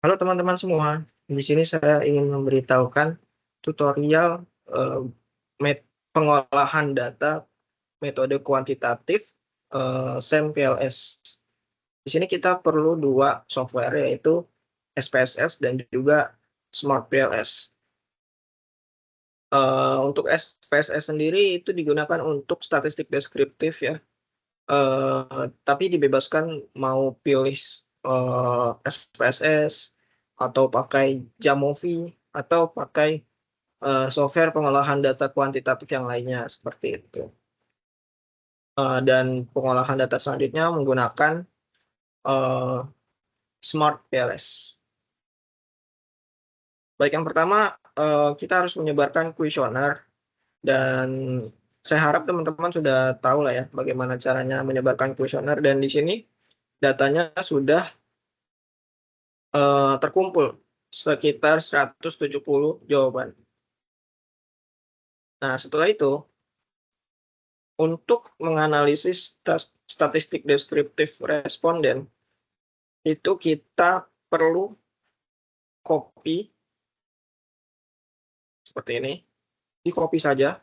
Halo teman-teman semua, di sini saya ingin memberitahukan tutorial pengolahan data metode kuantitatif SAM-PLS. Di sini kita perlu dua software yaitu SPSS dan juga Smart PLS. Untuk SPSS sendiri itu digunakan untuk statistik deskriptif ya, tapi dibebaskan mau pilih SPSS atau pakai Jamovi atau pakai software pengolahan data kuantitatif yang lainnya seperti itu. Dan pengolahan data selanjutnya menggunakan Smart PLS. Baik, yang pertama kita harus menyebarkan kuesioner, dan saya harap teman-teman sudah tahu lah ya bagaimana caranya menyebarkan kuesioner, dan di sini datanya sudah terkumpul sekitar 170 jawaban. Nah, setelah itu untuk menganalisis statistik deskriptif responden, itu kita perlu copy seperti ini, di copy saja.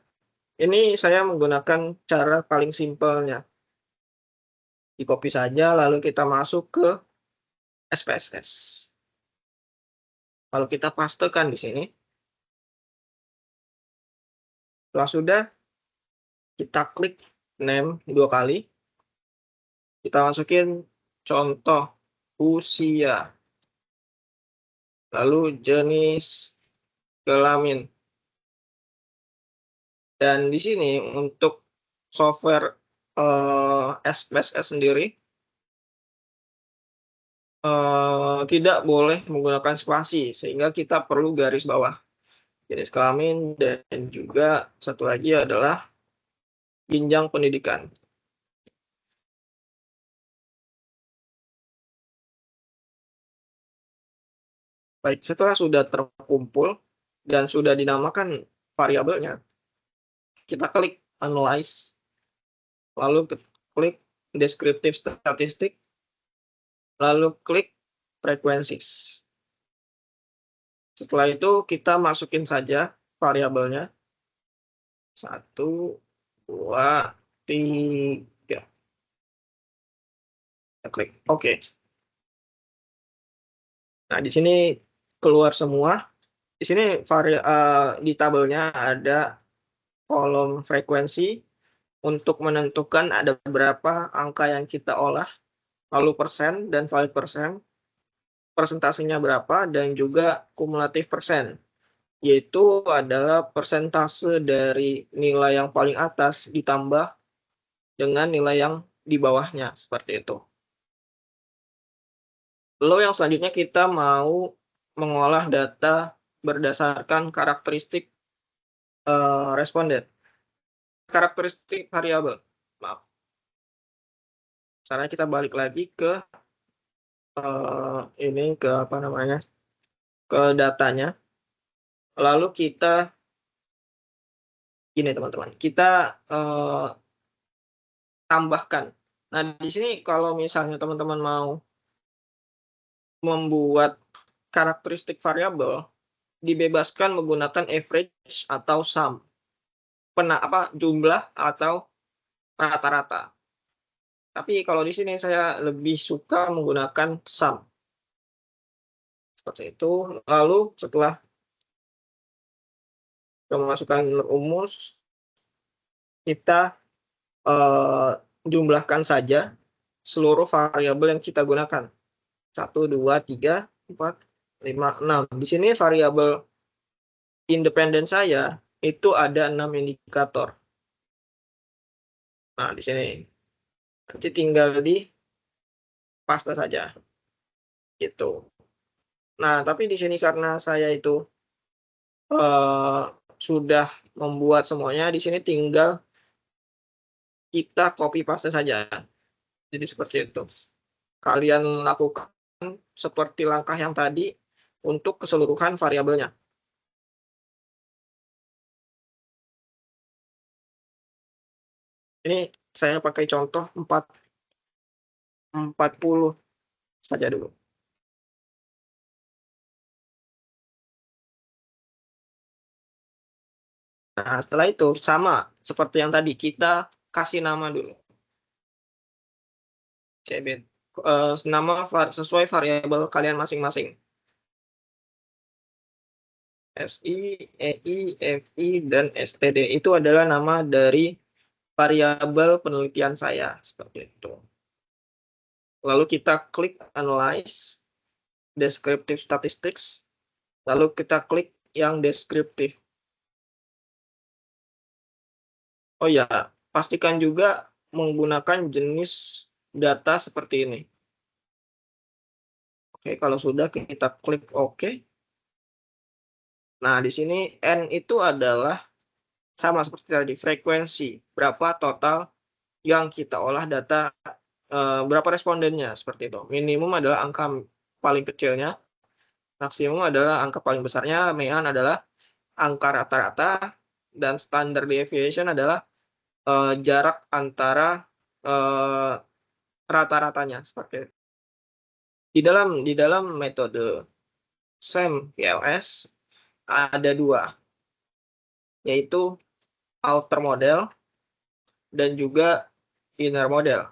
Ini saya menggunakan cara paling simpelnya. Di copy saja, lalu kita masuk ke SPSS. Lalu kita pastekan di sini. Setelah sudah, kita klik name 2 kali. Kita masukin contoh usia, lalu jenis kelamin. Dan di sini untuk software SPSS sendiri tidak boleh menggunakan spasi, sehingga kita perlu garis bawah jenis kelamin, dan juga satu lagi adalah jenjang pendidikan. Baik, setelah sudah terkumpul dan sudah dinamakan variabelnya, kita klik analyze, lalu klik descriptive statistik, lalu klik frequencies. Setelah itu kita masukin saja variabelnya 1, 2, 3. Kita klik OK. Nah, di sini keluar semua. Di sini di tabelnya ada kolom frekuensi untuk menentukan ada berapa angka yang kita olah, lalu persen dan valid persen, persentasenya berapa, dan juga kumulatif persen, yaitu adalah persentase dari nilai yang paling atas ditambah dengan nilai yang di bawahnya, seperti itu. Lalu yang selanjutnya kita mau mengolah data berdasarkan karakteristik responden, karakteristik variabel. Maaf. Caranya kita balik lagi ke ini, ke apa namanya, ke datanya. Lalu kita gini teman-teman, kita tambahkan. Nah, di sini kalau misalnya teman-teman mau membuat karakteristik variabel, dibebaskan menggunakan average atau sum, jumlah atau rata-rata. Tapi kalau di sini saya lebih suka menggunakan sum. Seperti itu. Lalu setelah memasukkan rumus, kita jumlahkan saja seluruh variabel yang kita gunakan. 1, 2, 3, 4, 5, 6. Di sini variabel independen saya itu ada 6 indikator. Nah, di sini nanti tinggal di paste saja. Gitu. Nah, tapi di sini karena saya itu sudah membuat semuanya, di sini tinggal kita copy paste saja. Jadi seperti itu. Kalian lakukan seperti langkah yang tadi untuk keseluruhan variabelnya. Ini saya pakai contoh 40 saja dulu. Nah, setelah itu sama seperti yang tadi, kita kasih nama dulu. CB, nama sesuai variabel kalian masing-masing. SI, EI, FI, dan STD itu adalah nama dari variabel penelitian saya, seperti itu. Lalu kita klik Analyze, Descriptive Statistics, lalu kita klik yang deskriptif. Oh ya, pastikan juga menggunakan jenis data seperti ini. Oke, kalau sudah kita klik OK. Nah, di sini N itu adalah sama seperti tadi, frekuensi. Berapa total yang kita olah data, berapa respondennya, seperti itu. Minimum adalah angka paling kecilnya, maksimum adalah angka paling besarnya, median adalah angka rata-rata, dan standard deviation adalah jarak antara rata-ratanya, seperti itu. Di dalam metode SEM-PLS ada dua, yaitu outer model dan juga inner model.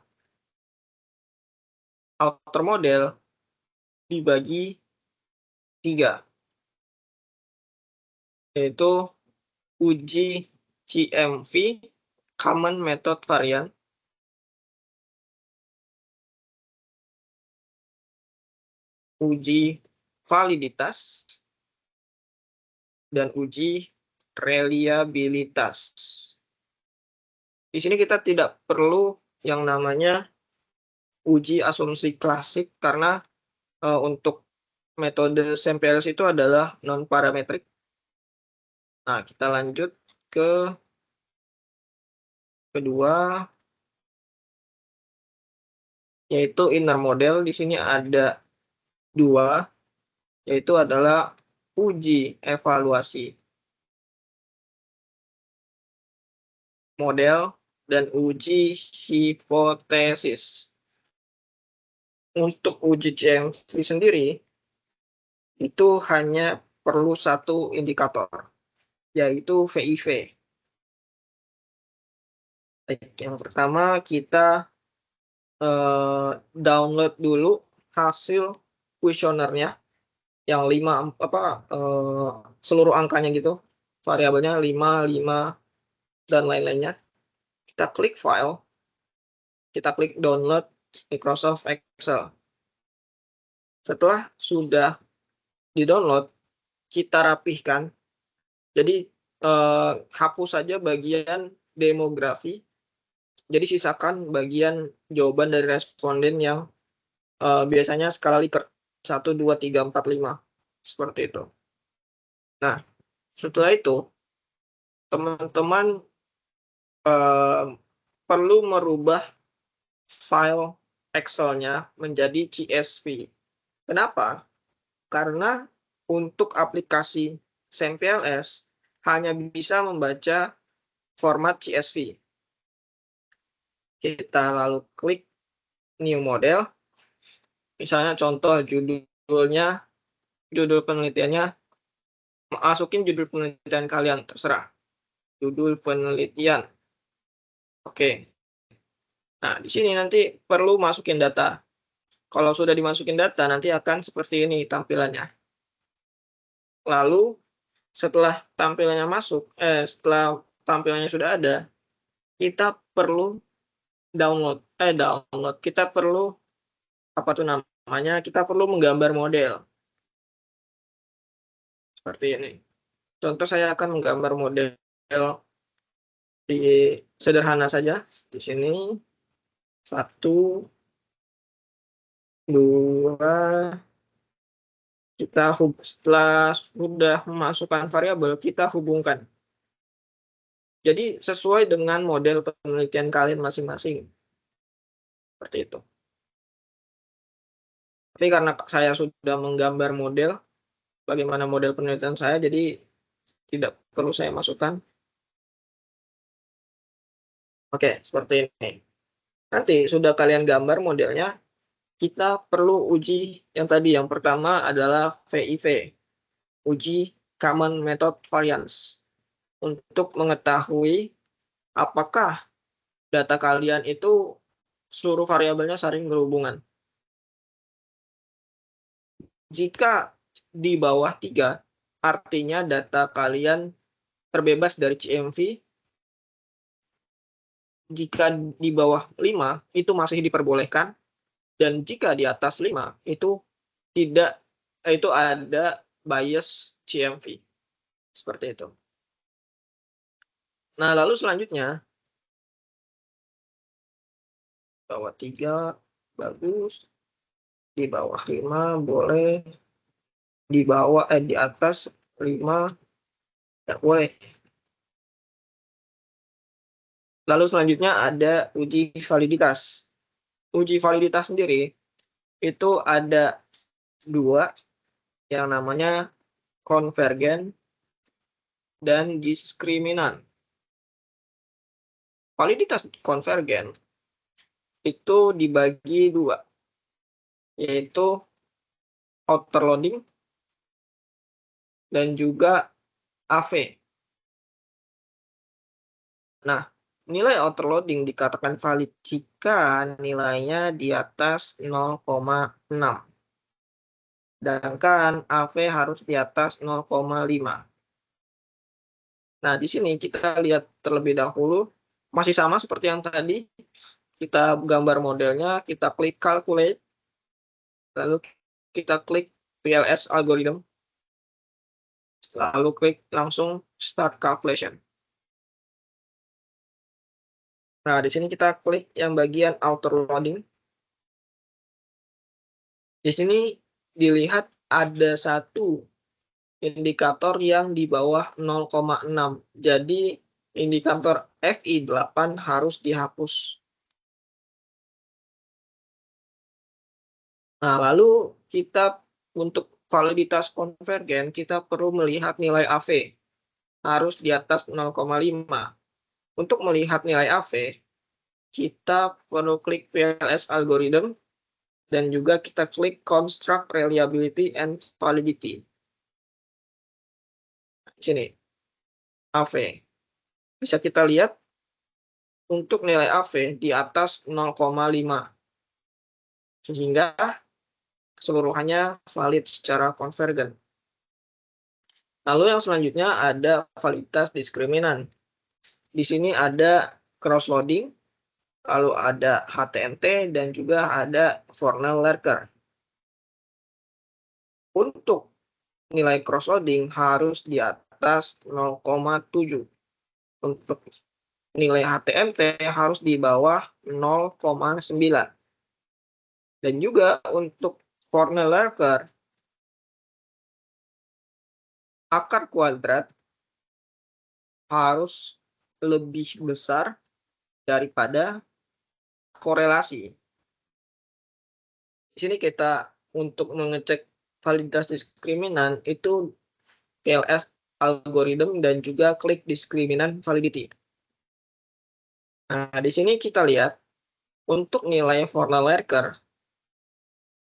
Outer model dibagi 3, yaitu uji CMV, Common Method Variant, uji validitas, dan uji reliabilitas. Di sini kita tidak perlu yang namanya uji asumsi klasik karena untuk metode SEM-PLS itu adalah non-parametrik. Nah, kita lanjut ke kedua, yaitu inner model. Di sini ada dua, yaitu adalah uji evaluasi model dan uji hipotesis. Untuk uji CMV sendiri, itu hanya perlu satu indikator, yaitu VIV. Yang pertama, kita download dulu hasil kuesionernya yang 5 seluruh angkanya gitu, variabelnya 5, 5 dan lain-lainnya. Kita klik file, kita klik download Microsoft Excel. Setelah sudah di-download, kita rapihkan. Jadi hapus saja bagian demografi. Jadi sisakan bagian jawaban dari responden yang biasanya skala Likert 1, 2, 3, 4, 5. Seperti itu. Nah, setelah itu teman-teman perlu merubah file Excel-nya menjadi CSV. Kenapa? Karena untuk aplikasi SEM-PLS hanya bisa membaca format CSV. Kita lalu klik New Model. Misalnya contoh judulnya, judul penelitiannya, masukin judul penelitian kalian, terserah. Judul penelitian. Oke. Nah, di sini nanti perlu masukin data. Kalau sudah dimasukin data, nanti akan seperti ini tampilannya. Lalu, setelah tampilannya setelah tampilannya sudah ada, kita perlu download. Kita perlu, apa tuh namanya, kita perlu menggambar model. Seperti ini. Contoh saya akan menggambar model di sederhana saja. Di sini 1, 2, kita setelah sudah memasukkan variabel, kita hubungkan. Jadi sesuai dengan model penelitian kalian masing-masing. Seperti itu. Tapi karena saya sudah menggambar model, bagaimana model penelitian saya, jadi tidak perlu saya masukkan. Oke, seperti ini. Nanti sudah kalian gambar modelnya, kita perlu uji yang tadi. Yang pertama adalah VIV, uji Common Method Variance. untuk mengetahui apakah data kalian itu seluruh variabelnya saling berhubungan. Jika di bawah 3, artinya data kalian terbebas dari CMV. Jika di bawah 5, itu masih diperbolehkan. Dan jika di atas 5, itu tidak, itu ada bias CMV. Seperti itu. Nah, lalu selanjutnya, bawah 3, bagus. Di bawah 5, boleh. Di atas 5, tidak boleh. Lalu selanjutnya ada uji validitas. Uji validitas sendiri itu ada 2, yang namanya konvergen dan diskriminan. Validitas konvergen itu dibagi 2, yaitu outer loading dan juga AV. Nah, nilai outer loading dikatakan valid jika nilainya di atas 0,6. Sedangkan AV harus di atas 0,5. Nah, di sini kita lihat terlebih dahulu, masih sama seperti yang tadi. Kita gambar modelnya, kita klik calculate, lalu kita klik PLS algorithm, lalu klik langsung start calculation. Nah, di sini kita klik yang bagian outer loading. Di sini dilihat ada satu indikator yang di bawah 0,6. Jadi indikator FI8 harus dihapus. Nah, lalu kita untuk validitas konvergen, kita perlu melihat nilai AV. Harus di atas 0,5. Untuk melihat nilai AV, kita perlu klik PLS algorithm, dan juga kita klik construct reliability and validity. Di sini, AV. Bisa kita lihat untuk nilai AV di atas 0,5. Sehingga keseluruhannya valid secara konvergen. Lalu yang selanjutnya ada validitas diskriminan. Di sini ada cross loading, lalu ada HTMT, dan juga ada Fornell-Lercher. Untuk nilai cross loading harus di atas 0,7. Untuk nilai HTMT harus di bawah 0,9. Dan juga untuk Fornell-Lercher, akar kuadrat harus lebih besar daripada korelasi. Di sini kita untuk mengecek validitas diskriminan itu PLS algorithm dan juga klik diskriminan validity. Nah, di sini kita lihat untuk nilai Fornell-Lercher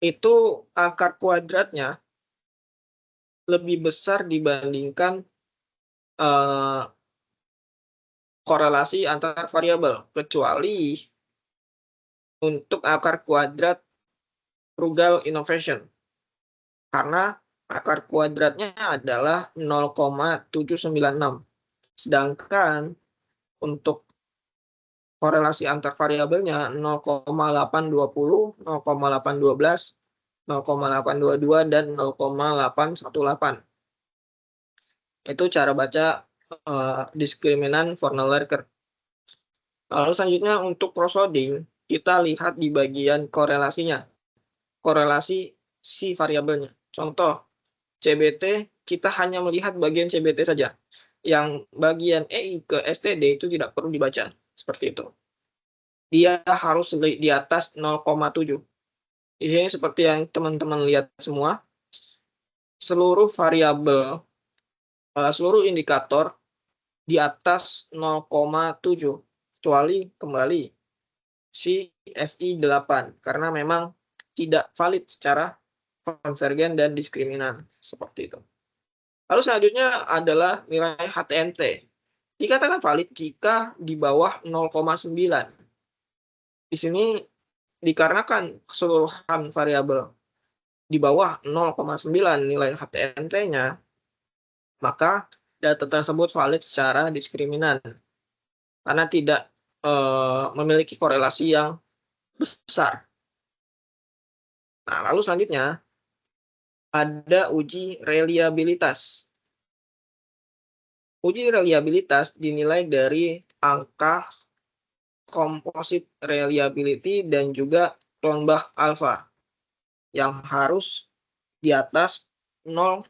itu akar kuadratnya lebih besar dibandingkan korelasi antar variabel, kecuali untuk akar kuadrat frugal innovation, karena akar kuadratnya adalah 0,796. Sedangkan untuk korelasi antar variabelnya 0,820, 0,812, 0,822, dan 0,818. Itu cara baca diskriminan Fornell-Lercher. Lalu selanjutnya untuk cross loading, kita lihat di bagian korelasinya. Korelasi si variabelnya. Contoh, CBT, kita hanya melihat bagian CBT saja. Yang bagian EI ke STD itu tidak perlu dibaca. Seperti itu. Dia harus di atas 0,7. Di sini seperti yang teman-teman lihat semua, seluruh variabel, seluruh indikator di atas 0,7. Kecuali kembali si FI8. Karena memang tidak valid secara konvergen dan diskriminan. Seperti itu. Lalu selanjutnya adalah nilai HTMT. Dikatakan valid jika di bawah 0,9. Di sini dikarenakan keseluruhan variabel di bawah 0,9 nilai HTMT-nya, maka data tersebut valid secara diskriminan karena tidak memiliki korelasi yang besar. Nah, lalu selanjutnya ada uji reliabilitas. Uji reliabilitas dinilai dari angka composite reliability dan juga Cronbach alpha yang harus di atas 0,6.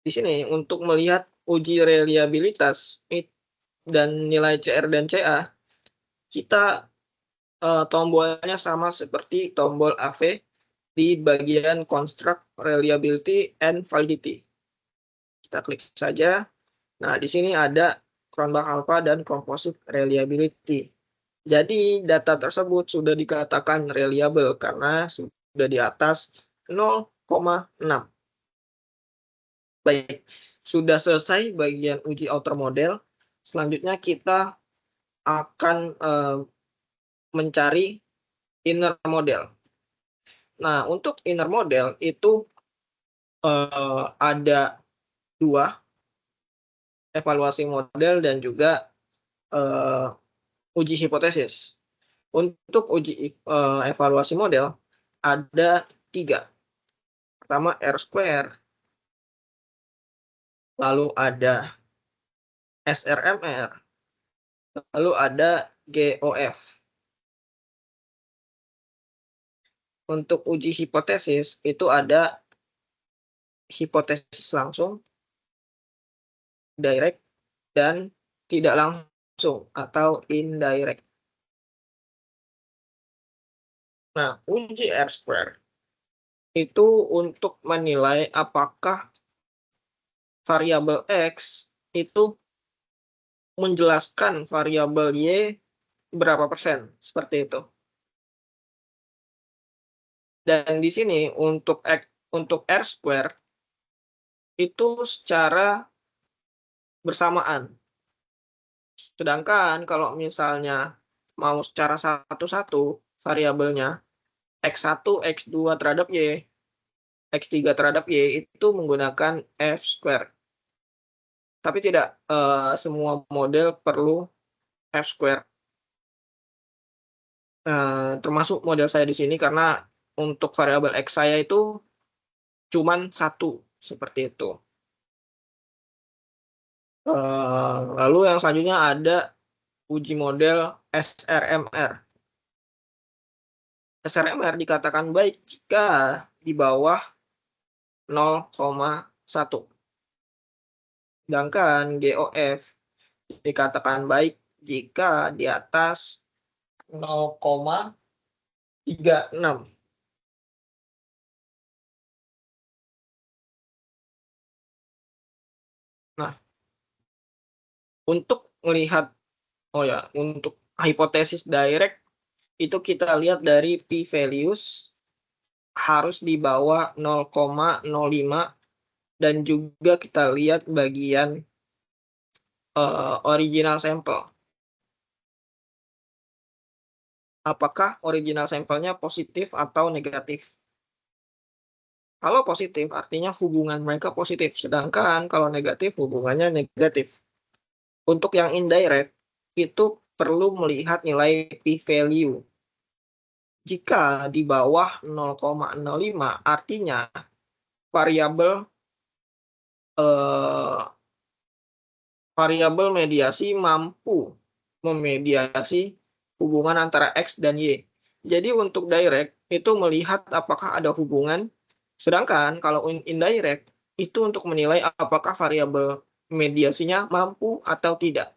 Di sini untuk melihat uji reliabilitas dan nilai CR dan CA, kita tombolnya sama seperti tombol AV di bagian Construct Reliability and Validity. Kita klik saja. Nah, di sini ada Cronbach alpha dan Composite Reliability. Jadi data tersebut sudah dikatakan reliable karena sudah di atas 0,6. Baik, sudah selesai bagian uji outer model. Selanjutnya kita akan mencari inner model. Nah, untuk inner model itu ada 2, evaluasi model dan juga uji hipotesis. Untuk uji evaluasi model ada 3. Pertama R-square, lalu ada SRMR, lalu ada GOF. Untuk uji hipotesis itu ada hipotesis langsung, direct, dan tidak langsung atau indirect. Nah, uji R-square itu untuk menilai apakah variabel X itu menjelaskan variabel Y berapa persen, seperti itu. Dan di sini untuk R-square itu secara bersamaan. Sedangkan kalau misalnya mau secara satu-satu variabelnya X1, X2 terhadap Y, X3 terhadap Y itu menggunakan F-square. Tapi tidak semua model perlu F-square. Termasuk model saya di sini karena untuk variabel X saya itu cuman 1, seperti itu. Lalu yang selanjutnya ada uji model SRMR. SRMR dikatakan baik jika di bawah 0,1. Sedangkan GOF dikatakan baik jika di atas 0,36. Nah, untuk melihat untuk hipotesis direct itu kita lihat dari p-values harus di bawah 0,05 dan juga kita lihat bagian original sampel. Apakah original sampelnya positif atau negatif? Kalau positif artinya hubungan mereka positif, sedangkan kalau negatif hubungannya negatif. Untuk yang indirect itu perlu melihat nilai p-value. Jika di bawah 0,05 artinya variabel mediasi mampu memediasi hubungan antara X dan Y. Jadi untuk direct itu melihat apakah ada hubungan, sedangkan kalau indirect itu untuk menilai apakah variabel mediasinya mampu atau tidak.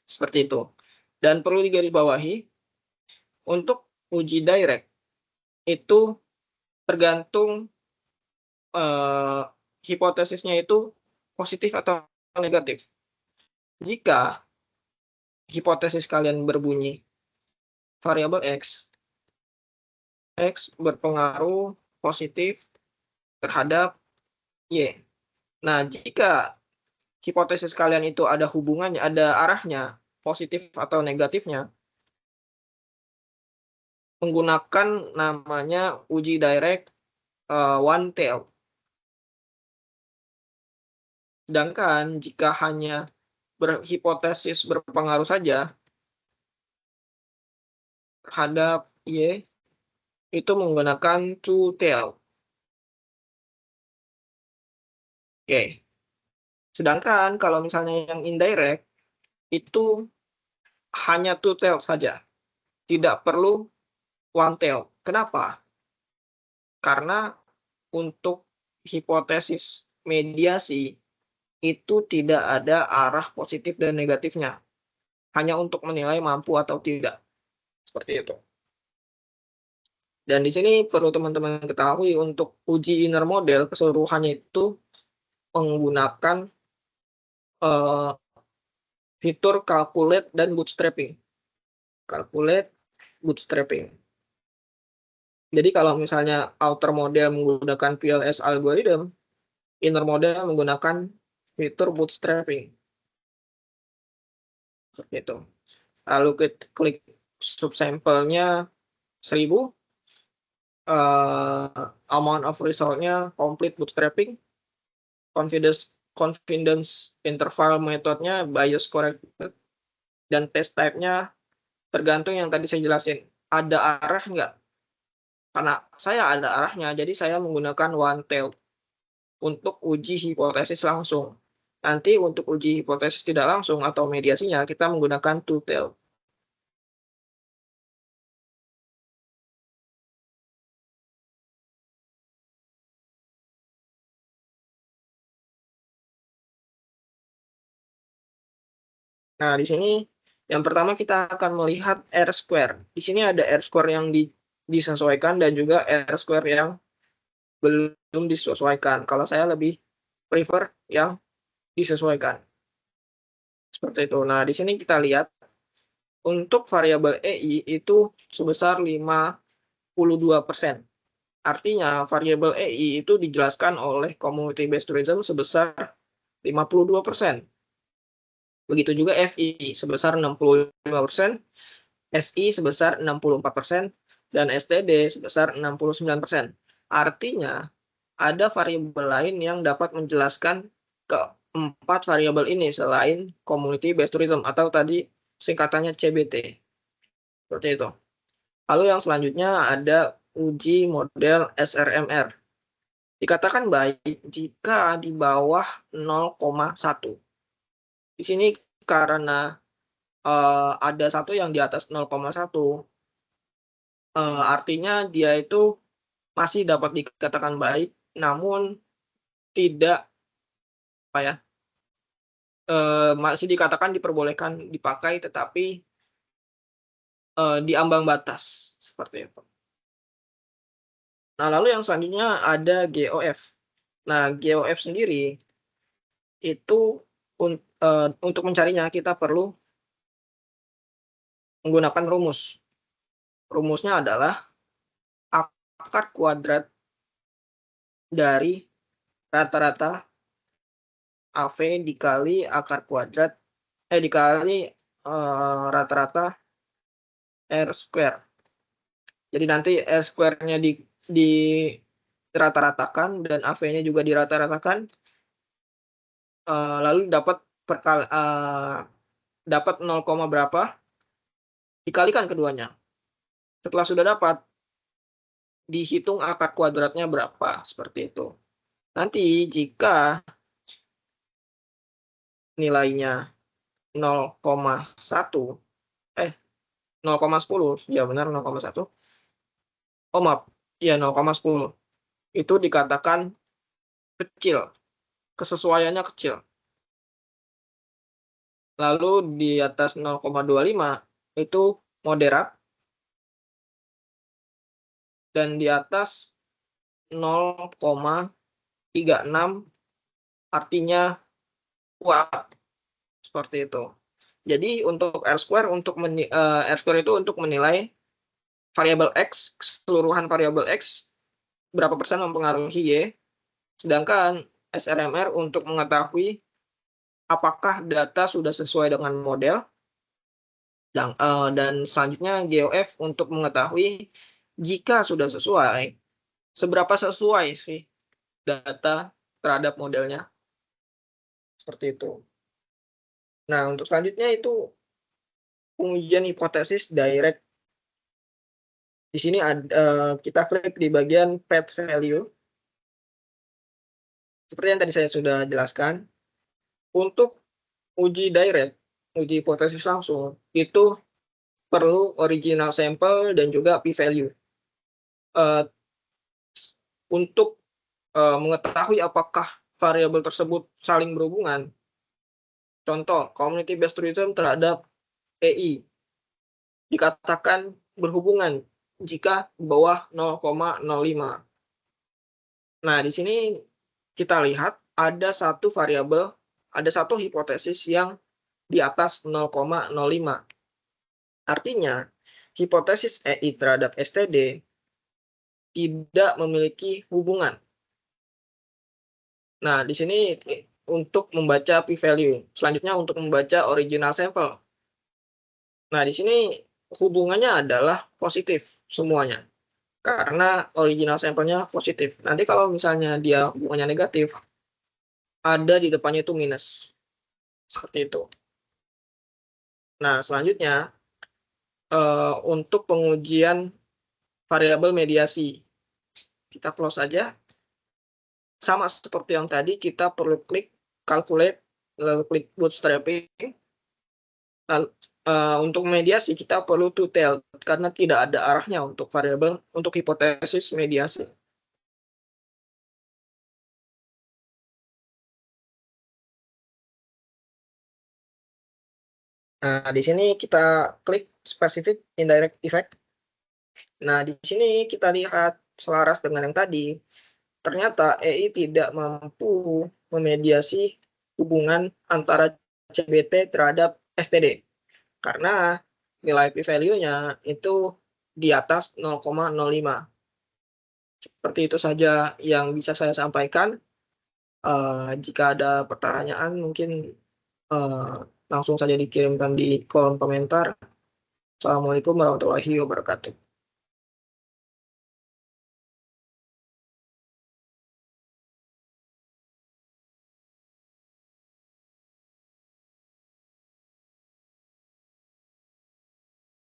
Seperti itu. Dan perlu digarisbawahi, untuk uji direct itu tergantung hipotesisnya itu positif atau negatif. Jika hipotesis kalian berbunyi variabel X X berpengaruh positif terhadap Y. Nah, jika hipotesis kalian itu ada hubungannya, ada arahnya, positif atau negatifnya, menggunakan namanya uji direct one tail. Sedangkan jika hanya berhipotesis berpengaruh saja terhadap Y, itu menggunakan two tail. Oke. Sedangkan kalau misalnya yang indirect, itu hanya two tail saja. Tidak perlu one tail. Kenapa? Karena untuk hipotesis mediasi itu tidak ada arah positif dan negatifnya. Hanya untuk menilai mampu atau tidak. Seperti itu. Dan di sini perlu teman-teman ketahui untuk uji inner model keseluruhannya itu menggunakan fitur calculate dan bootstrapping. Calculate, bootstrapping. Jadi kalau misalnya outer model menggunakan PLS algorithm, inner model menggunakan fitur bootstrapping. Seperti itu. Lalu klik subsample-nya 1000, amount of result-nya complete bootstrapping, confidence interval metodenya bias corrected, dan test type-nya tergantung yang tadi saya jelasin. Ada arah nggak? Karena saya ada arahnya, jadi saya menggunakan one tail untuk uji hipotesis langsung. Nanti untuk uji hipotesis tidak langsung atau mediasinya, kita menggunakan two tail. Nah, di sini yang pertama kita akan melihat R-square. Di sini ada R-square yang disesuaikan dan juga R-square yang belum disesuaikan. Kalau saya lebih prefer yang disesuaikan. Seperti itu. Nah, di sini kita lihat untuk variabel EI itu sebesar 52%. Artinya variabel EI itu dijelaskan oleh community based tourism sebesar 52%. Begitu juga FI sebesar 65%, SI sebesar 64%, dan STD sebesar 69%. Artinya, ada variabel lain yang dapat menjelaskan keempat variabel ini selain community based tourism atau tadi singkatannya CBT. Seperti itu. Lalu yang selanjutnya ada uji model SRMR. Dikatakan baik jika di bawah 0,1. Di sini karena ada satu yang di atas 0,1, artinya dia itu masih dapat dikatakan baik, namun tidak masih dikatakan diperbolehkan dipakai, tetapi di ambang batas seperti itu. Nah, lalu yang selanjutnya ada GOF. Nah, GOF sendiri itu untuk mencarinya kita perlu menggunakan rumus. Rumusnya adalah akar kuadrat dari rata-rata AV dikali akar kuadrat dikali rata-rata R square. Jadi nanti R square-nya di rata-ratakan dan AV-nya juga dirata-ratakan, lalu dapat dapat 0, berapa dikalikan keduanya. Setelah sudah dapat, dihitung akar kuadratnya berapa, seperti itu. Nanti jika nilainya 0,1, 0,10, ya benar 0,1. Oh maaf, ya 0,10. Itu dikatakan kecil, kesesuaiannya kecil. Lalu di atas 0,25 itu moderat, dan di atas 0,36 artinya kuat, seperti itu. Jadi untuk R square itu untuk menilai variabel X, keseluruhan variabel X, berapa persen mempengaruhi Y, sedangkan SRMR untuk mengetahui apakah data sudah sesuai dengan model, dan selanjutnya GOF untuk mengetahui jika sudah sesuai, seberapa sesuai sih data terhadap modelnya, seperti itu. Nah, untuk selanjutnya itu pengujian hipotesis direct. Di sini kita klik di bagian path value. Seperti yang tadi saya sudah jelaskan, untuk uji direct, uji hipotesis langsung, itu perlu original sample dan juga p-value. Untuk mengetahui apakah variabel tersebut saling berhubungan, contoh community based tourism terhadap EI dikatakan berhubungan jika di bawah 0,05. Nah, di sini kita lihat ada satu variabel, ada satu hipotesis yang di atas 0,05. Artinya, hipotesis EI terhadap STD tidak memiliki hubungan. Nah, di sini untuk membaca p-value. Selanjutnya untuk membaca original sample. Nah, di sini hubungannya adalah positif semuanya. Karena original sampelnya positif. Nanti kalau misalnya dia hubungannya negatif, ada di depannya itu minus. Seperti itu. Nah, selanjutnya untuk pengujian variabel mediasi. Kita close saja. Sama seperti yang tadi, kita perlu klik calculate, lalu klik bootstrapping. Lalu, untuk mediasi kita perlu to tail karena tidak ada arahnya untuk variabel untuk hipotesis mediasi. Nah, di sini kita klik specific indirect effect. Nah, di sini kita lihat selaras dengan yang tadi. Ternyata EI tidak mampu memediasi hubungan antara CBT terhadap STD. Karena nilai p-value-nya itu di atas 0,05. Seperti itu saja yang bisa saya sampaikan. Jika ada pertanyaan mungkin langsung saja dikirimkan di kolom komentar. Assalamualaikum warahmatullahi wabarakatuh.